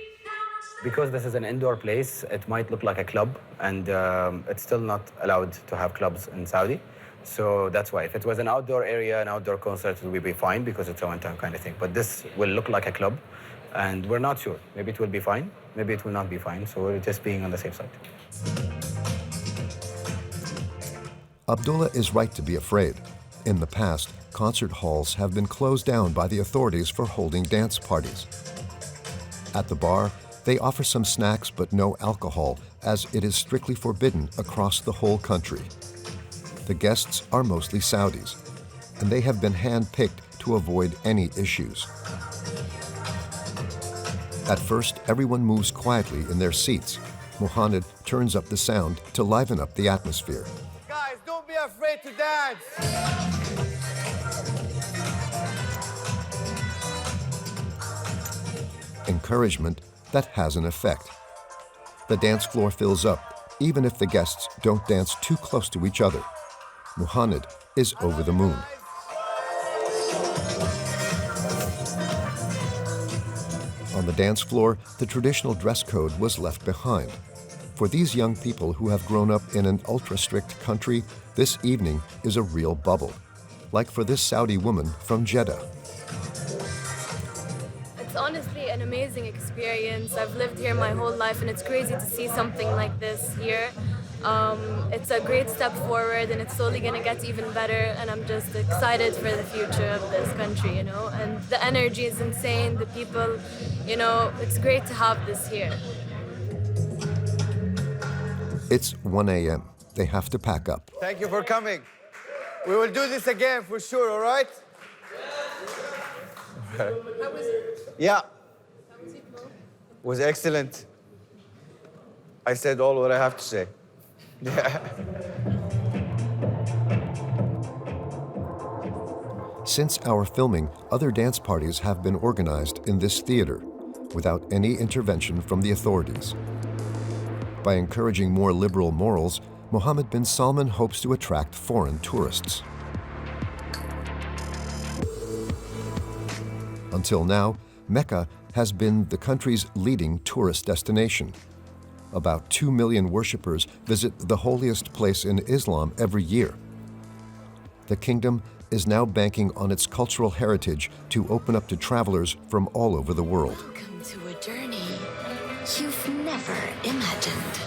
Speaker 11: Because this is an indoor place, it might look like a club, and it's still not allowed to have clubs in Saudi. So that's why. If it was an outdoor area, an outdoor concert, it would be fine because it's a one-time kind of thing. But this will look like a club, and we're not sure. Maybe it will be fine, maybe it will not be fine. So we're just being on the safe side.
Speaker 1: Abdullah is right to be afraid. In the past, concert halls have been closed down by the authorities for holding dance parties. At the bar, they offer some snacks but no alcohol, as it is strictly forbidden across the whole country. The guests are mostly Saudis, and they have been hand-picked to avoid any issues. At first, everyone moves quietly in their seats. Mohammed turns up the sound to liven up the atmosphere.
Speaker 9: Guys, don't be afraid to dance.
Speaker 1: Encouragement that has an effect. The dance floor fills up, even if the guests don't dance too close to each other. Mohammed is over the moon. On the dance floor, the traditional dress code was left behind. For these young people who have grown up in an ultra-strict country, this evening is a real bubble, like for this Saudi woman from Jeddah.
Speaker 12: It's honestly an amazing experience. I've lived here my whole life, and it's crazy to see something like this here. It's a great step forward, and it's slowly going to get even better, and I'm just excited for the future of this country, and the energy is insane, the people, it's great to have this here.
Speaker 1: It's 1 a.m. They have to pack up.
Speaker 9: Thank you for coming. We will do this again for sure, all right?
Speaker 12: How was it?
Speaker 9: Yeah.
Speaker 12: How was it, Mo?
Speaker 9: Was excellent. I said all what I have to say. Yeah.
Speaker 1: Since our filming, other dance parties have been organized in this theater without any intervention from the authorities. By encouraging more liberal morals, Mohammed bin Salman hopes to attract foreign tourists. Until now, Mecca has been the country's leading tourist destination. About 2 million worshippers visit the holiest place in Islam every year. The kingdom is now banking on its cultural heritage to open up to travelers from all over the world.
Speaker 13: Welcome to a journey
Speaker 8: you've never imagined.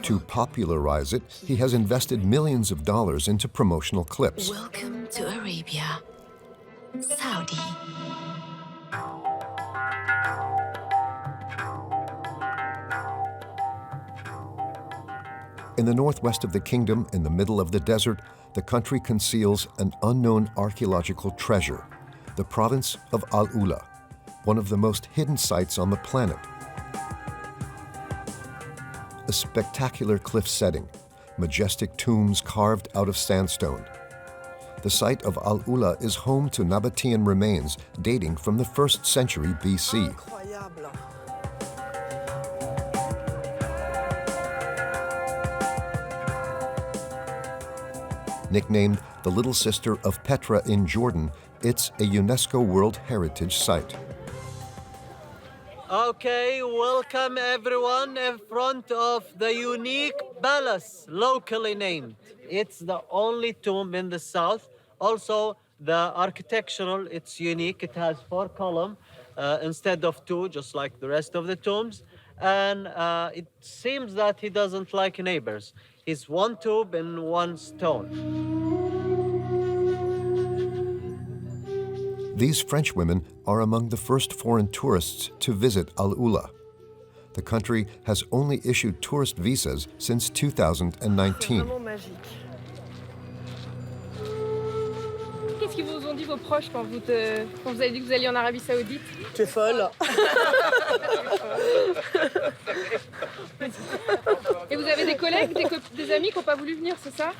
Speaker 1: To popularize it, he has invested millions of dollars into promotional clips.
Speaker 8: Welcome to Arabia, Saudi.
Speaker 1: In the northwest of the kingdom, in the middle of the desert, the country conceals an unknown archaeological treasure, the province of Al-Ula, one of the most hidden sites on the planet. A spectacular cliff setting, majestic tombs carved out of sandstone. The site of Al-Ula is home to Nabatean remains dating from the 1st century BC. Nicknamed the Little Sister of Petra in Jordan, it's a UNESCO World Heritage Site.
Speaker 13: Okay, welcome everyone in front of the unique palace, locally named. It's the only tomb in the south. Also, the architectural, it's unique. It has 4 columns instead of 2, just like the rest of the tombs. And it seems that he doesn't like neighbors. He's 1 tomb and 1 stone.
Speaker 1: These French women are among the first foreign tourists to visit Al-Ula. The country has only issued tourist visas since 2019.
Speaker 4: Qu'est-ce qu'ils vous ont dit vos proches quand vous avez dit que vous alliez en Arabie Saoudite?
Speaker 14: Tu es folle.
Speaker 4: Et vous avez des collègues, des amis qui n'ont pas voulu venir, c'est ça?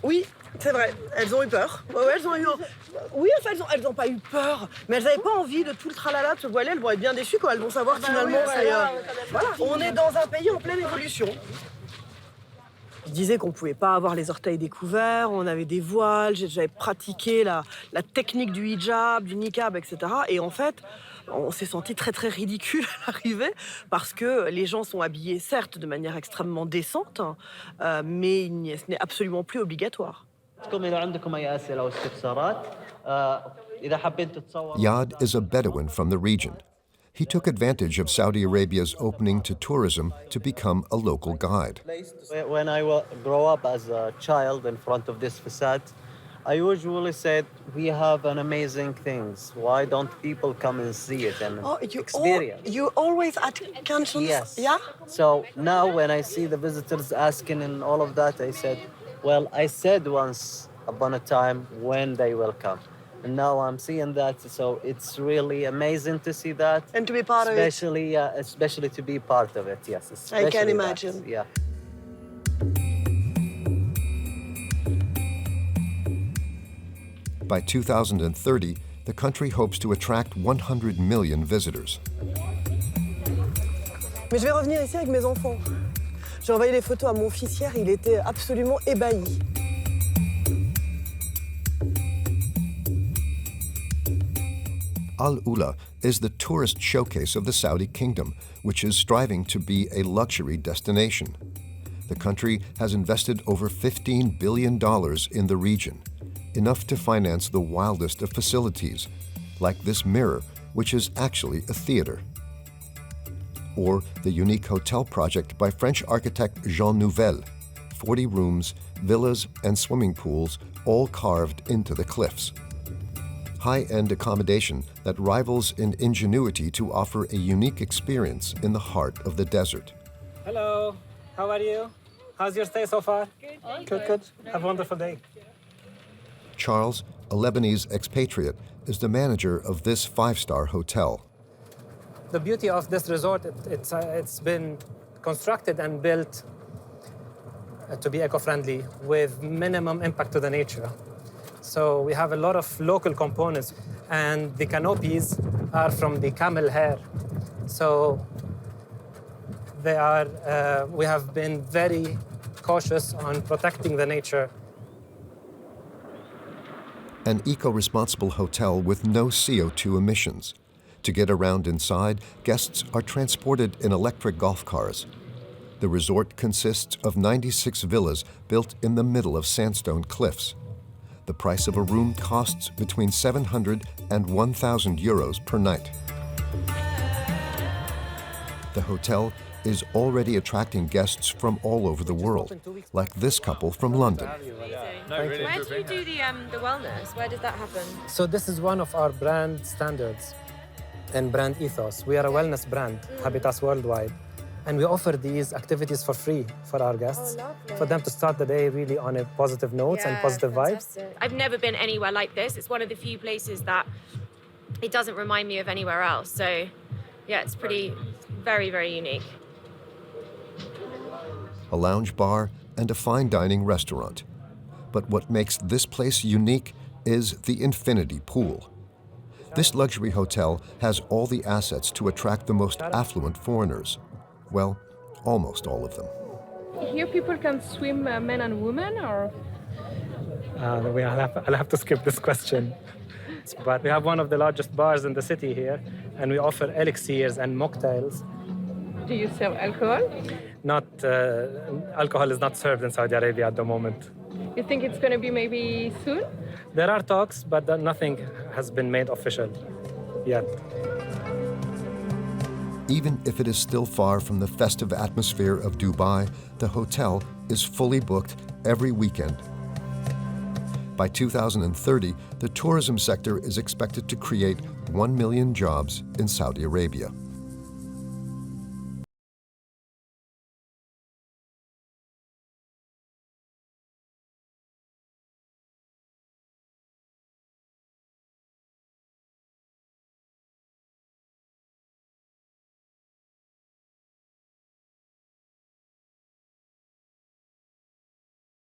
Speaker 14: Oui, c'est vrai. Elles ont eu peur. Ouais, elles ont eu... Oui, enfin, elles n'ont pas eu peur, mais elles n'avaient pas envie de tout le tralala de se voiler. Elles vont être bien déçues quand elles vont savoir que finalement, voilà, on est dans un pays en pleine évolution. Je disais qu'on ne pouvait pas avoir les orteils découverts, on avait des voiles, j'avais pratiqué la technique du hijab, du niqab, etc. Et en fait, on s'est senti très très ridicule à l'arrivée parce que les gens sont habillés, certes, de manière extrêmement décente, mais ce n'est absolument plus obligatoire.
Speaker 1: Yad is a Bedouin from the region. He took advantage of Saudi Arabia's opening to tourism to become a local guide.
Speaker 13: When I grow up as a child in front of this facade, I usually said, we have an amazing things. Why don't people come and see it and experience?
Speaker 14: You always at attention?
Speaker 13: Yes.
Speaker 14: Yeah?
Speaker 13: So now when I see the visitors asking and all of that, I said, well, I said once upon a time when they will come. And now I'm seeing that, so it's really amazing to see that.
Speaker 14: And to be part of it.
Speaker 13: Especially to be part of it, yes.
Speaker 14: I can imagine.
Speaker 13: Yeah.
Speaker 1: By 2030, the country hopes to attract 100 million visitors.
Speaker 14: Mais je vais revenir ici avec mes enfants. J'ai envoyé les photos à mon fils hier, il était absolument ébahi.
Speaker 1: Al-Ula is the tourist showcase of the Saudi kingdom, which is striving to be a luxury destination. The country has invested over $15 billion in the region, enough to finance the wildest of facilities, like this mirror, which is actually a theater. Or the unique hotel project by French architect Jean Nouvel, 40 rooms, villas, and swimming pools, all carved into the cliffs. High-end accommodation that rivals in ingenuity to offer a unique experience in the heart of the desert.
Speaker 15: Hello, how are you? How's your stay so far? Good. Have a wonderful day.
Speaker 1: Charles, a Lebanese expatriate, is the manager of this 5-star hotel.
Speaker 15: The beauty of this resort, it's been constructed and built to be eco-friendly with minimum impact to the nature. So we have a lot of local components, and the canopies are from the camel hair. So we have been very cautious on protecting the nature.
Speaker 1: An eco-responsible hotel with no CO2 emissions. To get around inside, guests are transported in electric golf cars. The resort consists of 96 villas built in the middle of sandstone cliffs. The price of a room costs between 700 and 1,000 euros per night. the hotel is already attracting guests from all over the world, like this couple from London.
Speaker 10: Where do you do the wellness? Where does that happen?
Speaker 15: So this is one of our brand standards and brand ethos. We are a wellness brand, Habitats Worldwide, and we offer these activities for free for our guests, for them to start the day really on a positive notes and positive vibes.
Speaker 10: I've never been anywhere like this. It's one of the few places that it doesn't remind me of anywhere else. So yeah, it's pretty, very, very unique.
Speaker 1: A lounge bar and a fine dining restaurant. But what makes this place unique is the infinity pool. This luxury hotel has all the assets to attract the most affluent foreigners. Well, almost all of them.
Speaker 16: Here people can swim, men and women, or?
Speaker 15: I'll have to skip this question. But we have one of the largest bars in the city here, and we offer elixirs and mocktails.
Speaker 16: Do you serve alcohol?
Speaker 15: Not, alcohol is not served in Saudi Arabia at the moment.
Speaker 16: You think it's going to be maybe soon?
Speaker 15: There are talks, but nothing has been made official yet.
Speaker 1: Even if it is still far from the festive atmosphere of Dubai, the hotel is fully booked every weekend. By 2030, the tourism sector is expected to create 1 million jobs in Saudi Arabia.